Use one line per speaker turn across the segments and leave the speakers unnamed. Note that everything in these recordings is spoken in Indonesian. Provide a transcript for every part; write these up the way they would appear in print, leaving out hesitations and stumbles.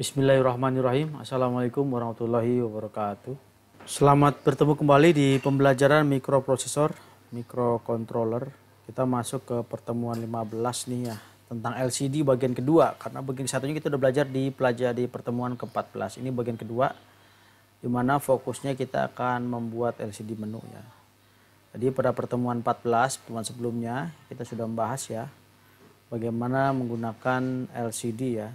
Bismillahirrahmanirrahim. Assalamualaikum warahmatullahi wabarakatuh. Selamat bertemu kembali di pembelajaran mikroprosesor, mikrocontroller. Kita masuk ke pertemuan 15 nih ya, tentang LCD bagian kedua. Karena bagian satunya kita udah belajar di pertemuan ke-14. Ini bagian kedua, di mana fokusnya kita akan membuat LCD menu ya. Jadi pada pertemuan 14, pertemuan sebelumnya, kita sudah membahas ya, bagaimana menggunakan LCD ya.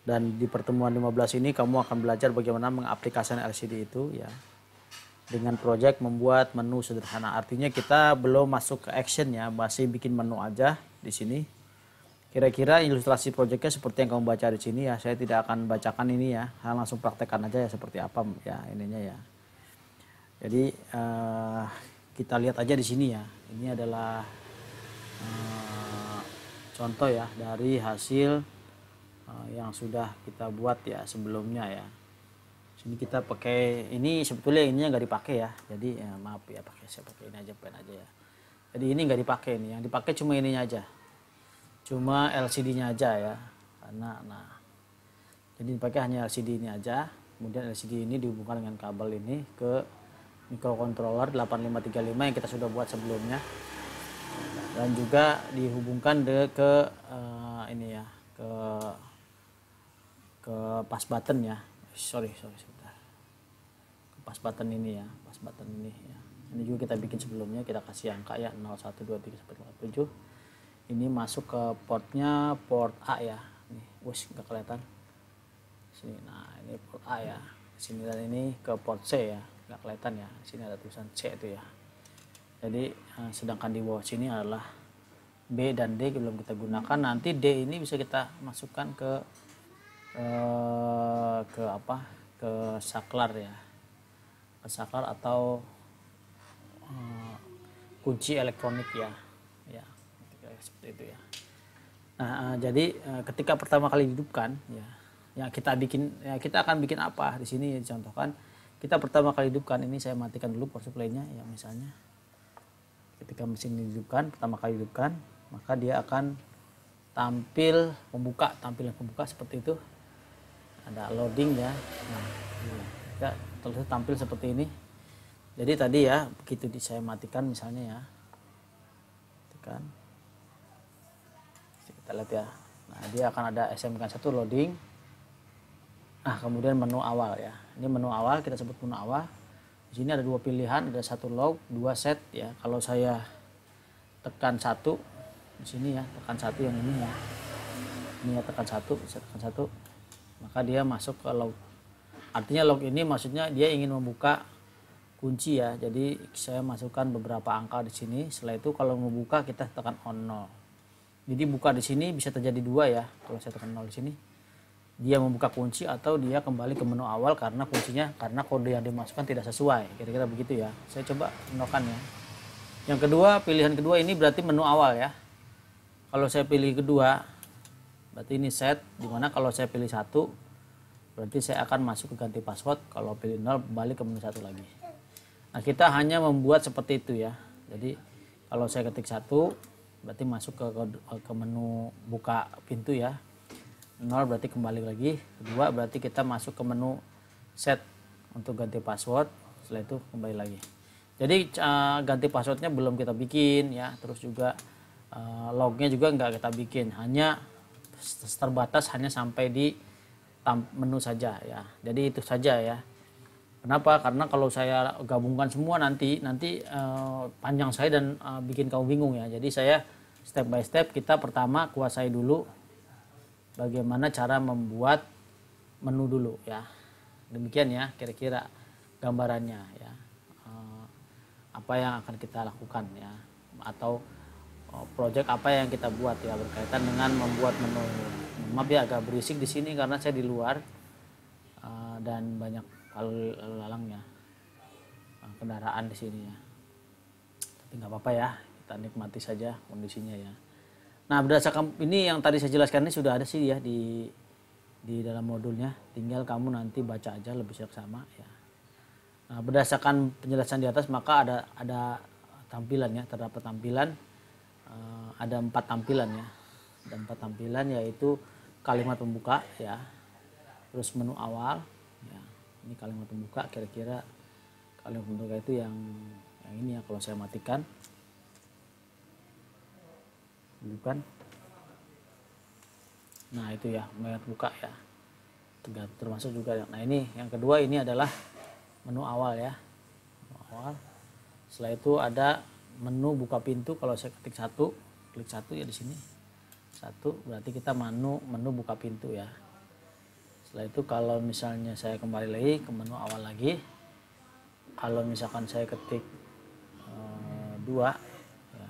Dan di pertemuan 15 ini kamu akan belajar bagaimana mengaplikasikan LCD itu ya, dengan project membuat menu sederhana. Artinya kita belum masuk ke action ya, masih bikin menu aja di sini. Kira-kira ilustrasi projectnya seperti yang kamu baca di sini ya. Saya tidak akan bacakan ini ya, saya langsung praktekkan aja ya seperti apa ya ininya ya. Jadi kita lihat aja di sini ya. Ini adalah contoh ya dari hasil yang sudah kita buat ya sebelumnya ya. Sini kita pakai ini, sebetulnya ininya nggak dipakai ya. Jadi ya, maaf ya, saya pakai ini aja, pen aja ya. Jadi ini nggak dipakai, ini yang dipakai cuma ininya aja, cuma LCD-nya aja ya. Karena jadi dipakai hanya LCD ini aja. Kemudian LCD ini dihubungkan dengan kabel ini ke microcontroller 8535 yang kita sudah buat sebelumnya. Dan juga dihubungkan ke ini ya, ke pas button ya. Sorry sebentar. Ke pas button ini ya, pas button ini ya. Ini juga kita bikin sebelumnya, kita kasih angka ya 0 1 2 3 sampai 57. Ini masuk ke portnya, port A ya. Nih, nggak kelihatan. Sini. Nah, ini port A ya. Sini, dan ini ke port C ya. Nggak kelihatan ya. Sini ada tulisan C itu ya. Jadi sedangkan di bawah sini adalah B dan D belum kita gunakan. Nanti D ini bisa kita masukkan ke saklar ya, ke saklar atau kunci elektronik ya, seperti itu ya. Nah, jadi ketika pertama kali dihidupkan ya, kita akan bikin apa di sini dicontohkan. Kita pertama kali hidupkan ini, saya matikan dulu power supply-nya ya misalnya. Ketika mesin dihidupkan, pertama kali dihidupkan, maka dia akan tampilan pembuka seperti itu. Ada loading ya. Nah, ya, terus tampil seperti ini. Jadi tadi ya, begitu saya matikan misalnya ya. Tekan. Kita lihat ya. Nah, dia akan ada SMK1 loading. Nah, kemudian menu awal ya. Ini menu awal, kita sebut menu awal. Di sini ada dua pilihan, ada satu log, dua set ya. Kalau saya tekan satu di sini ya, tekan satu yang ini ya. Ini ya, tekan satu, saya tekan satu, maka dia masuk ke log. Artinya log ini maksudnya dia ingin membuka kunci ya. Jadi saya masukkan beberapa angka di sini. Setelah itu kalau mau buka kita tekan on 0. Jadi buka di sini bisa terjadi dua ya. Kalau saya tekan 0 di sini, dia membuka kunci atau dia kembali ke menu awal karena kode yang dimasukkan tidak sesuai, kira-kira begitu ya. Saya coba menokan ya. Yang kedua, pilihan kedua ini berarti menu awal ya. Kalau saya pilih kedua, berarti ini set, dimana kalau saya pilih 1 berarti saya akan masuk ke ganti password. Kalau pilih 0 balik ke menu 1 lagi. Nah, kita hanya membuat seperti itu ya. Jadi kalau saya ketik 1 berarti masuk ke menu buka pintu ya. 0 berarti kembali lagi. Kedua berarti kita masuk ke menu set untuk ganti password. Setelah itu kembali lagi. Jadi ganti passwordnya belum kita bikin ya. Terus juga lognya juga nggak kita bikin. Hanya terbatas hanya sampai di menu saja ya. Jadi itu saja ya. Kenapa? Karena kalau saya gabungkan semua nanti panjang saya dan bikin kamu bingung ya. Jadi saya step by step, kita pertama kuasai dulu bagaimana cara membuat menu dulu ya. Demikian ya kira-kira gambarannya ya. Apa yang akan kita lakukan ya, atau project apa yang kita buat ya berkaitan dengan membuat menu. Maaf ya agak berisik di sini karena saya di luar dan banyak lalu lalang ya, kendaraan di sini ya. Tapi nggak apa-apa ya, kita nikmati saja kondisinya ya. Nah, berdasarkan ini yang tadi saya jelaskan ini sudah ada sih ya di dalam modulnya. Tinggal kamu nanti baca aja lebih seksama ya. Nah, berdasarkan penjelasan di atas maka ada tampilan ya, terdapat tampilan, ada 4 tampilan ya. Ada 4 tampilan, yaitu kalimat pembuka ya, terus menu awal ya. Ini kalimat pembuka, kira-kira kalimat pembuka itu yang ini ya. Kalau saya matikan, bukan, nah itu ya kalimat buka ya, termasuk juga. Nah ini yang kedua, ini adalah menu awal ya, menu awal. Setelah itu ada menu buka pintu. Kalau saya ketik klik satu ya, di sini satu, berarti kita menu buka pintu ya. Setelah itu kalau misalnya saya kembali lagi ke menu awal lagi, kalau misalkan saya ketik 2 ya,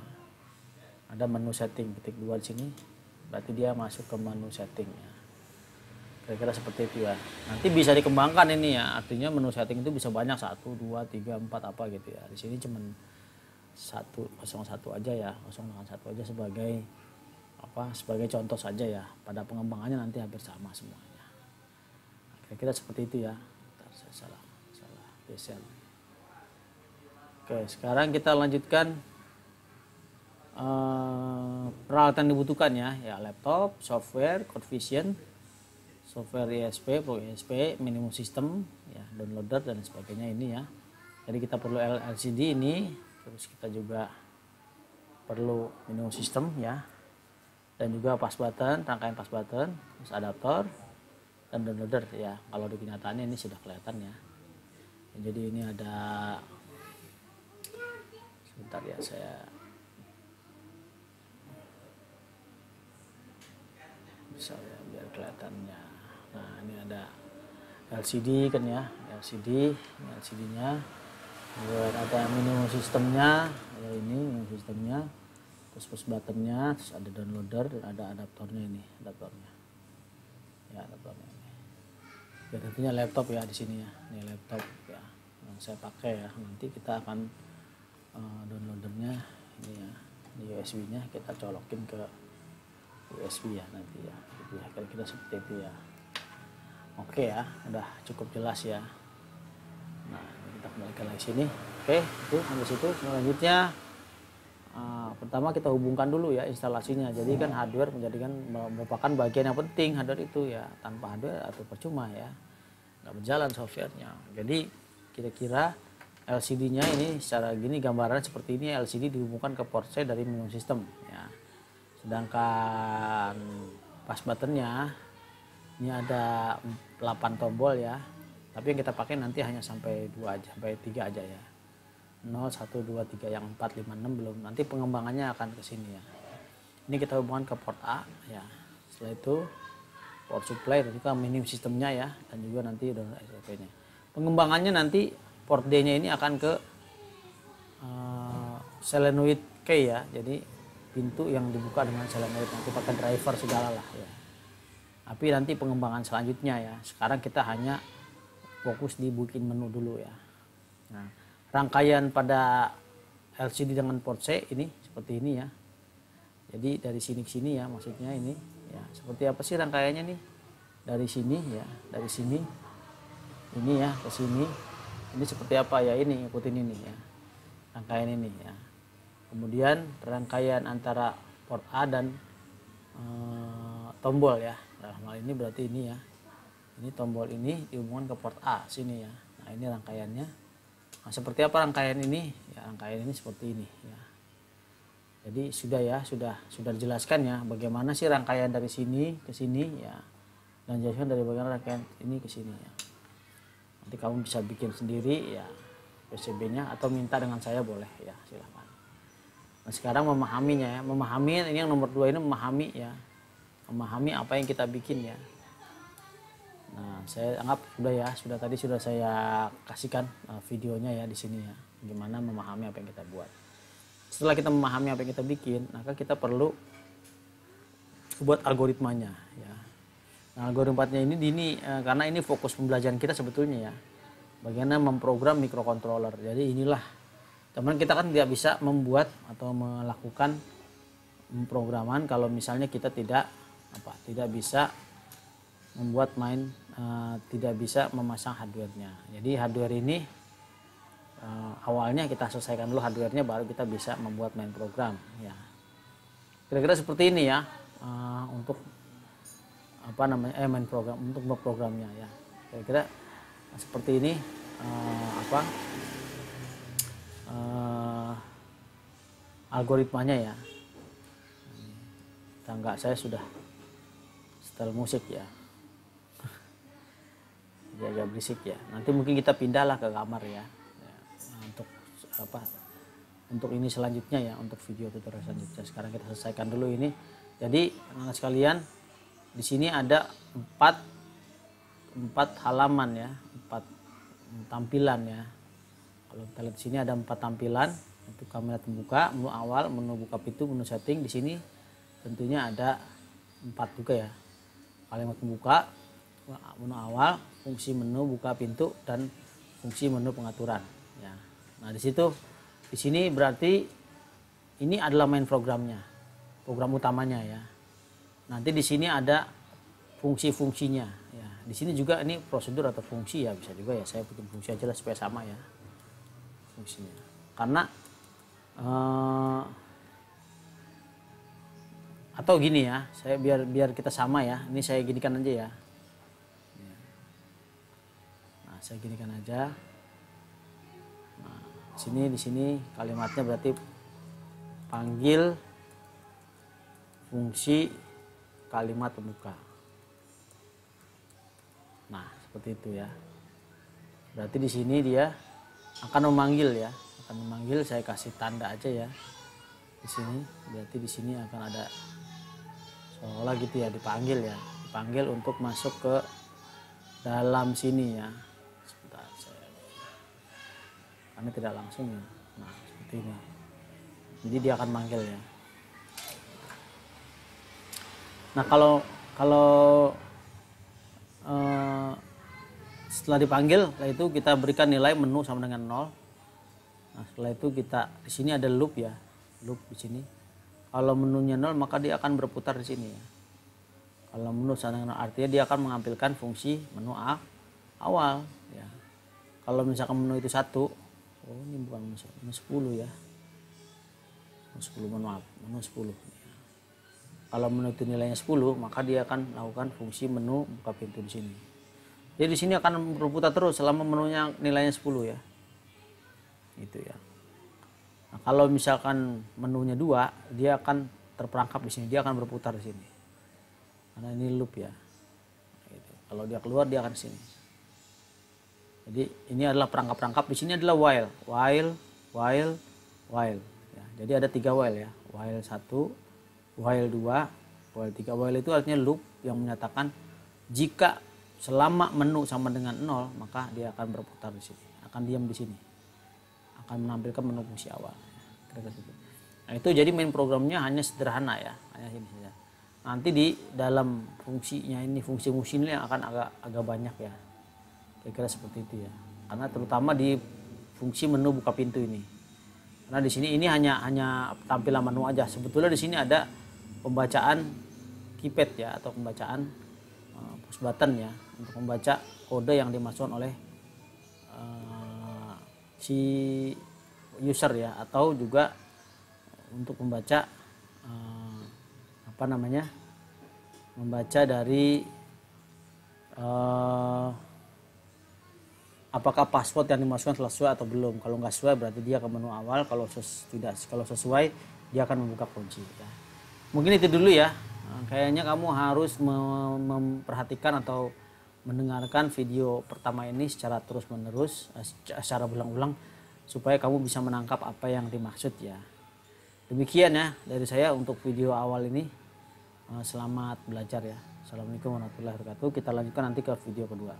ada menu setting, ketik 2 di sini, berarti dia masuk ke menu setting ya. Kira-kira seperti itu ya. Nanti bisa dikembangkan ini ya, artinya menu setting itu bisa banyak, 1, 2, 3, 4 apa gitu ya. Di sini cuman 01 aja ya, 001 aja sebagai sebagai contoh saja ya. Pada pengembangannya nanti hampir sama semuanya. Kira-kira seperti itu ya. Bentar, saya salah geser. Oke, sekarang kita lanjutkan peralatan dibutuhkan ya, laptop, software, CodeVision, software ISP, Pro ISP, minimum system, ya, downloader dan sebagainya ini ya. Jadi kita perlu LCD ini, terus kita juga perlu minimum system ya, dan juga pass button, rangkaian pass button, terus adaptor dan downloader ya. Kalau di kenyataannya ini sudah kelihatan ya. Jadi ini ada, sebentar ya, saya bisa ya, biar kelihatannya. Nah ini ada LCD kan ya, LCD, ini LCD-nya, ada minimum sistemnya ya, ini minimum sistemnya, terus push buttonnya, terus ada downloader dan ada adaptornya ini, adaptornya ya, adaptornya ini. Ya tentunya laptop ya di sini ya, ini laptop ya yang saya pakai ya. Nanti kita akan downloadernya ini ya, ini USB-nya kita colokin ke USB ya nanti ya, gitu ya, kira-kira seperti itu ya. Oke ya, udah cukup jelas ya. Nah kita kembalikan lagi sini. Oke, itu sampai situ. Selanjutnya pertama kita hubungkan dulu ya instalasinya. Jadi kan hardware merupakan bagian yang penting, hardware itu ya. Tanpa hardware atau percuma ya, nggak berjalan softwarenya. Jadi kira-kira LCD-nya ini secara gini, gambaran seperti ini. LCD dihubungkan ke port C dari minimum system ya. Sedangkan pass buttonnya ini ada 8 tombol ya, tapi yang kita pakai nanti hanya sampai 2 aja, sampai 3 aja ya. 0, 1, 2, 3, yang 4, 5, 6 belum. Nanti pengembangannya akan ke sini ya. Ini kita hubungkan ke port A ya. Setelah itu port supply dan juga minimum sistemnya ya, dan juga nanti SOP-nya. Pengembangannya nanti port D-nya ini akan ke solenoid key ya. Jadi pintu yang dibuka dengan solenoid, nanti pakai driver segala lah ya. Tapi nanti pengembangan selanjutnya ya. Sekarang kita hanya fokus di bikin menu dulu ya. Nah, rangkaian pada LCD dengan port C ini seperti ini ya. Jadi dari sini ke sini ya, maksudnya ini ya. Seperti apa sih rangkaiannya nih? Dari sini ya, dari sini ini ya ke sini. Ini seperti apa ya, ini ikutin ini ya. Rangkaian ini ya. Kemudian rangkaian antara port A dan tombol ya. Dalam hal ini berarti ini ya. Ini tombol ini dihubungkan ke port A sini ya. Nah, ini rangkaiannya. Nah, seperti apa rangkaian ini? Ya, rangkaian ini seperti ini ya. Jadi sudah ya, sudah dijelaskan ya bagaimana sih rangkaian dari sini ke sini ya. Dan jelaskan dari bagian rangkaian ini ke sini ya. Nanti kamu bisa bikin sendiri ya PCB-nya atau minta dengan saya boleh ya, silahkan. Nah, sekarang memahaminya ya, memahami ini yang nomor 2 ini, memahami ya. Memahami apa yang kita bikin ya. Nah, saya anggap tadi sudah saya kasihkan videonya ya di sini ya. Gimana memahami apa yang kita buat. Setelah kita memahami apa yang kita bikin, maka kita perlu buat algoritmanya ya. Nah, algoritmanya ini karena ini fokus pembelajaran kita sebetulnya ya. Bagaimana memprogram microcontroller. Jadi inilah, teman kita kan tidak bisa membuat atau melakukan pemrograman kalau misalnya kita tidak bisa membuat tidak bisa memasang hardware-nya. Jadi hardware ini awalnya kita selesaikan dulu hardware-nya, baru kita bisa membuat main program ya. Kira-kira seperti ini ya. untuk apa namanya main program untuk programnya ya. Kira-kira seperti ini algoritmanya ya. Tangga saya sudah setel musik ya. Jadi agak berisik ya. Nanti mungkin kita pindahlah ke kamar ya. Nah, untuk ini selanjutnya ya, untuk video tutorial selanjutnya. Sekarang kita selesaikan dulu ini. Jadi anak-anak sekalian, di sini ada empat halaman ya, 4 tampilan ya. Kalau kita lihat di sini ada 4 tampilan untuk kamera terbuka, menu awal, menu buka pintu, menu setting. Di sini tentunya ada 4 juga ya. Kalimat pembuka, menu awal, fungsi menu buka pintu, dan fungsi menu pengaturan ya. Nah, di sini berarti ini adalah main programnya, program utamanya ya. Nanti di sini ada fungsi-fungsinya ya. Di sini juga ini prosedur atau fungsi ya, bisa juga ya saya bikin fungsi aja lah supaya sama ya fungsinya. Karena atau gini ya, saya biar kita sama ya. Ini saya ginikan aja ya. Nah, saya ginikan aja. Nah, di sini kalimatnya berarti panggil fungsi kalimat pembuka. Nah, seperti itu ya. Berarti di sini dia akan memanggil ya, saya kasih tanda aja ya. Di sini berarti di sini akan ada seolah gitu ya, dipanggil untuk masuk ke dalam sini ya. Sebentar, karena tidak langsung ya. Nah, seperti ini. Jadi dia akan manggil ya. Nah, kalau setelah dipanggil, setelah itu kita berikan nilai menu sama dengan 0. Nah, setelah itu kita di sini ada loop ya, loop di sini. Kalau menunya 0 maka dia akan berputar di sini ya. Kalau menu sama dengan 0 artinya dia akan mengambilkan fungsi menu awal ya. Kalau misalkan menu itu 1, oh ini bukan menu 10 ya. Menu 10. Ya. Kalau menu itu nilainya 10, maka dia akan melakukan fungsi menu buka pintu di sini. Jadi di sini akan berputar terus selama menunya nilainya 10 ya. Gitu ya. Nah, kalau misalkan menunya 2, dia akan terperangkap di sini, dia akan berputar di sini. Karena ini loop ya. Gitu. Kalau dia keluar dia akan sini. Jadi ini adalah perangkap-perangkap. Di sini adalah while. Ya, jadi ada 3 while ya. While 1, while 2, while 3. While itu artinya loop yang menyatakan jika selama menu sama dengan 0, maka dia akan berputar di sini, akan diam di sini, akan menampilkan menu fungsi awal. Nah, itu jadi main programnya hanya sederhana ya, hanya ini saja. Nanti di dalam fungsinya ini, fungsi-fungsi ini yang akan agak banyak ya, kira-kira seperti itu ya. Karena terutama di fungsi menu buka pintu ini. Karena di sini ini hanya tampilan menu aja. Sebetulnya di sini ada pembacaan keypad ya, atau pembacaan push button ya, untuk membaca kode yang dimasukkan oleh si user ya, atau juga untuk membaca membaca dari apakah password yang dimasukkan telah sesuai atau belum. Kalau nggak sesuai berarti dia ke menu awal, kalau sesuai dia akan membuka kunci ya. Mungkin itu dulu ya. Kayaknya kamu harus memperhatikan atau mendengarkan video pertama ini secara terus-menerus, secara berulang-ulang, supaya kamu bisa menangkap apa yang dimaksud ya. Demikian ya dari saya untuk video awal ini. Selamat belajar ya. Assalamualaikum warahmatullahi wabarakatuh. Kita lanjutkan nanti ke video kedua.